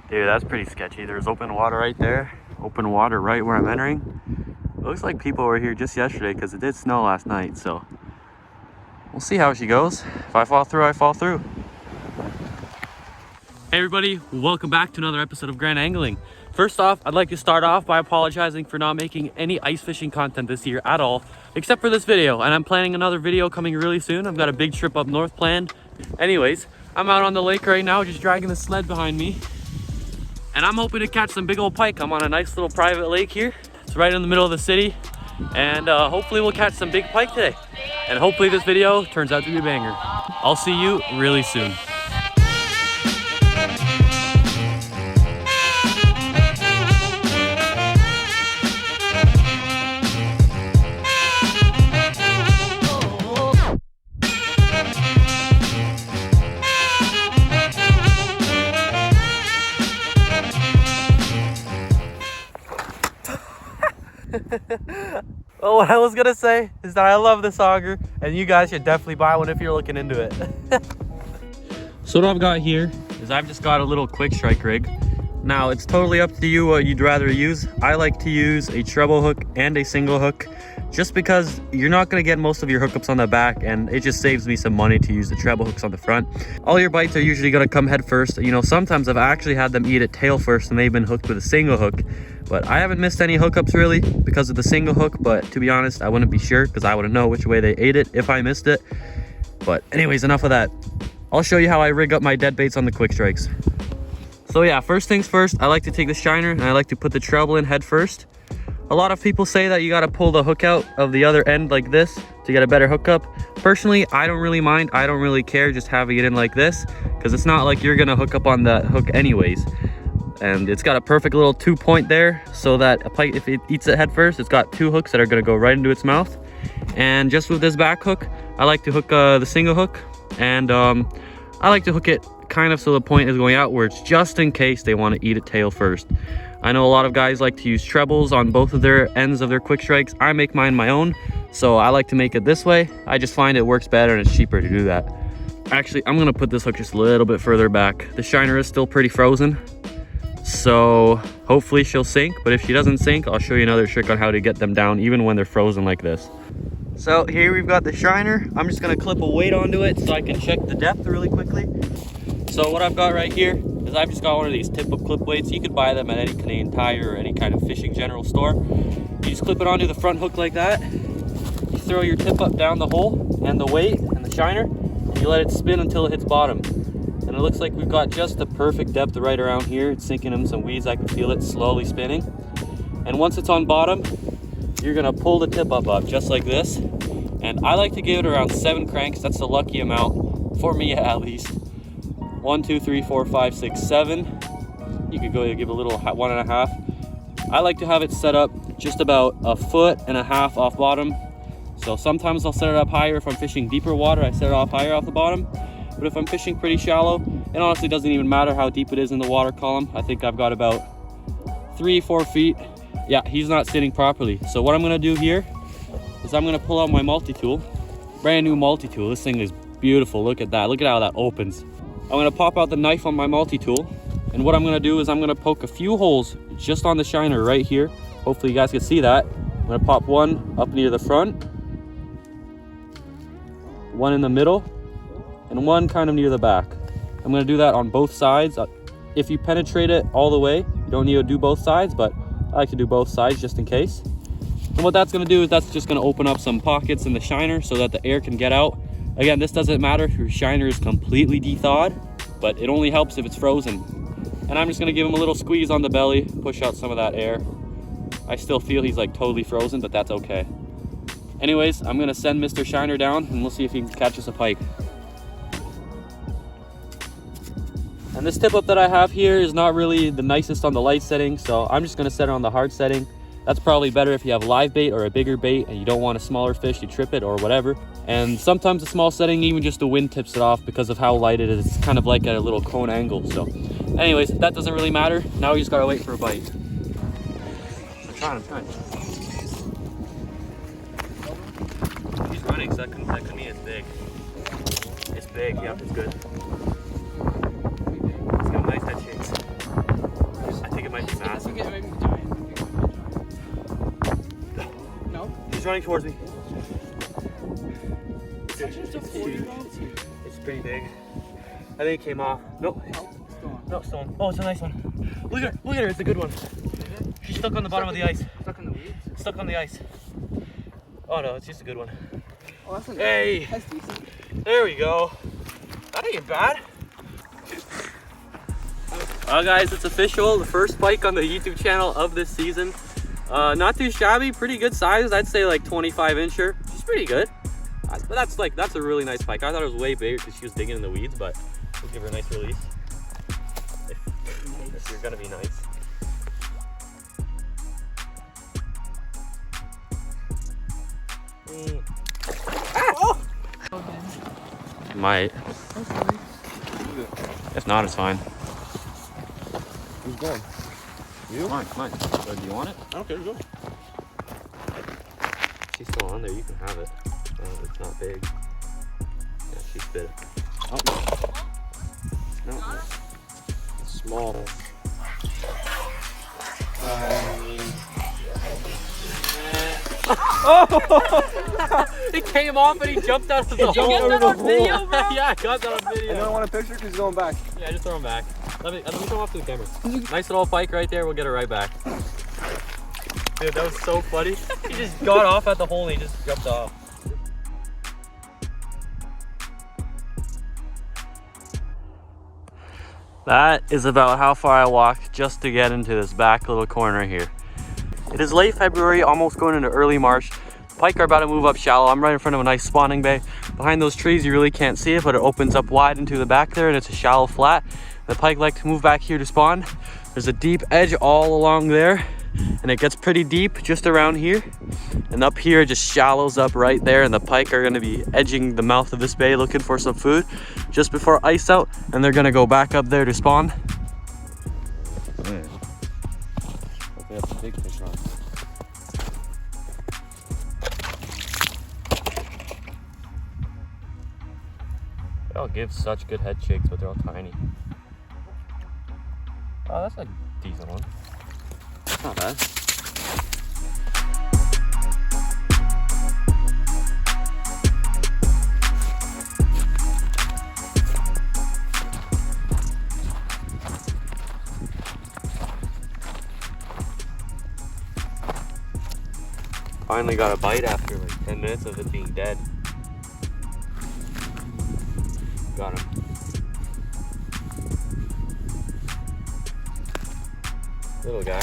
Dude, that's pretty sketchy. There's open water right there. Open water right where I'm entering. It looks like people were here just yesterday because it did snow last night, so we'll see how she goes. If I fall through, I fall through. Hey everybody, welcome back to another episode of Grand Angling. First off, I'd like to start off by apologizing for not making any ice fishing content this year at all, except for this video, and I'm planning another video coming really soon. I've got a big trip up north planned. Anyways, I'm out on the lake right now, just dragging the sled behind me, and I'm hoping to catch some big old pike. I'm on a nice little private lake here. It's right in the middle of the city, and hopefully we'll catch some big pike today. And hopefully this video turns out to be a banger. I'll see you really soon. Well, what I was gonna say is that I love this auger, and you guys should definitely buy one if you're looking into it. So what I've got here is I've just got a little quick strike rig. Now it's totally up to you what you'd rather use. I like to use a treble hook and a single hook, just because you're not gonna get most of your hookups on the back, and it just saves me some money to use the treble hooks on the front. All your bites are usually gonna come head first. You know, sometimes I've actually had them eat it tail first and they've been hooked with a single hook. But I haven't missed any hookups really because of the single hook, but to be honest, I wouldn't be sure because I wouldn't know which way they ate it if I missed it. But anyways, enough of that. I'll show you how I rig up my dead baits on the quick strikes. So yeah, first things first, I like to take the shiner and I like to put the treble in head first. A lot of people say that you got to pull the hook out of the other end like this to get a better hookup. Personally, I don't really mind. I don't really care just having it in like this because it's not like you're gonna hook up on that hook anyways. And it's got a perfect little 2-point there so that a pike, if it eats it head first, it's got 2 hooks that are going to go right into its mouth. And just with this back hook, I like to hook the single hook, and I like to hook it kind of so the point is going outwards, just in case they want to eat it tail first. I know a lot of guys like to use trebles on both of their ends of their quick strikes. I make mine my own, so I like to make it this way. I just find it works better and it's cheaper to do that. Actually, I'm going to put this hook just a little bit further back. The shiner is still pretty frozen, so hopefully she'll sink, but if she doesn't sink, I'll show you another trick on how to get them down even when they're frozen like this. So here we've got the shiner. I'm just gonna clip a weight onto it so I can check the depth really quickly. So what I've got right here is I've just got one of these tip-up clip weights. You could buy them at any Canadian Tire or any kind of fishing general store. You just clip it onto the front hook like that. You throw your tip up down the hole and the weight and the shiner, and you let it spin until it hits bottom. And it looks like we've got just the perfect depth right around here. It's sinking in some weeds. I can feel it slowly spinning. And once it's on bottom, you're gonna pull the tip up just like this. And I like to give it around 7 cranks. That's the lucky amount for me at least. 1, 2, 3, 4, 5, 6, 7. You could go give a little 1.5. I like to have it set up just about 1.5 feet off bottom. So sometimes I'll set it up higher. If I'm fishing deeper water, I set it off higher off the bottom. But if I'm fishing pretty shallow, it honestly doesn't even matter how deep it is in the water column. I think I've got about 3-4 feet. Yeah, he's not sitting properly. So what I'm gonna do here is I'm gonna pull out my multi-tool. Brand new multi-tool. This thing is beautiful. Look at that. Look at how that opens. I'm gonna pop out the knife on my multi-tool. And what I'm gonna do is I'm gonna poke a few holes just on the shiner right here. Hopefully you guys can see that. I'm gonna pop one up near the front, one in the middle, and one kind of near the back. I'm gonna do that on both sides. If you penetrate it all the way, you don't need to do both sides, but I like to do both sides just in case. And what that's gonna do is that's just gonna open up some pockets in the shiner so that the air can get out. Again, this doesn't matter if your shiner is completely de-thawed, but it only helps if it's frozen. And I'm just gonna give him a little squeeze on the belly, push out some of that air. I still feel he's like totally frozen, but that's okay. Anyways, I'm gonna send Mr. Shiner down and we'll see if he can catch us a pike. And this tip up that I have here is not really the nicest on the light setting, so I'm just gonna set it on the hard setting. That's probably better if you have live bait or a bigger bait and you don't want a smaller fish to trip it or whatever. And sometimes a small setting, even just the wind tips it off because of how light it is. It's kind of like at a little cone angle. So anyways, that doesn't really matter. Now we just gotta wait for a bite. I'm trying. He's running, so that could mean it's big. It's big, yeah, it's good. It's got a nice head shakes. running towards me. It's a 40 pounds. It's pretty big. I think it came off. Nope. No, still on. Oh, it's a nice one. Look at her. Look at her. It's a good one. She's stuck on the bottom of the ice. Stuck in the weeds? Stuck on the ice. Oh no, it's just a good one. Oh, that's nice. Hey. That's decent. There we go. That ain't bad. Well guys, it's official. The first pike on the YouTube channel of this season. Not too shabby, pretty good size. I'd say like 25 incher. She's pretty good. But that's a really nice pike. I thought it was way bigger because she was digging in the weeds, but we'll give her a nice release. If you're gonna be nice. Ah! Oh! Might. If not, it's fine. Who's going? You? Come on. So, do you want it? I don't care, go. She's still on there, you can have it. It's not big. Yeah, she's big. Oh. No. It's small. Oh! It came off and he jumped out of the hole. Did you get that on video, bro? Yeah, I got that on video. I don't want a picture because he's going back. Yeah, just throw him back. Let me throw him off to the camera. Nice little pike right there. We'll get it right back. Dude, that was so funny. He just got off at the hole and he just jumped off. That is about how far I walked just to get into this back little corner here. It is late February, almost going into early March. The pike are about to move up shallow. I'm right in front of a nice spawning bay. Behind those trees, you really can't see it, but it opens up wide into the back there and it's a shallow flat. The pike like to move back here to spawn. There's a deep edge all along there and it gets pretty deep just around here. And up here, it just shallows up right there and the pike are gonna be edging the mouth of this bay looking for some food just before ice out, and they're gonna go back up there to spawn. That's a big fish on. They all give such good head shakes, but they're all tiny. Oh, that's a decent one. That's not bad. Finally got a bite after like 10 minutes of it being dead. Got him. Little guy.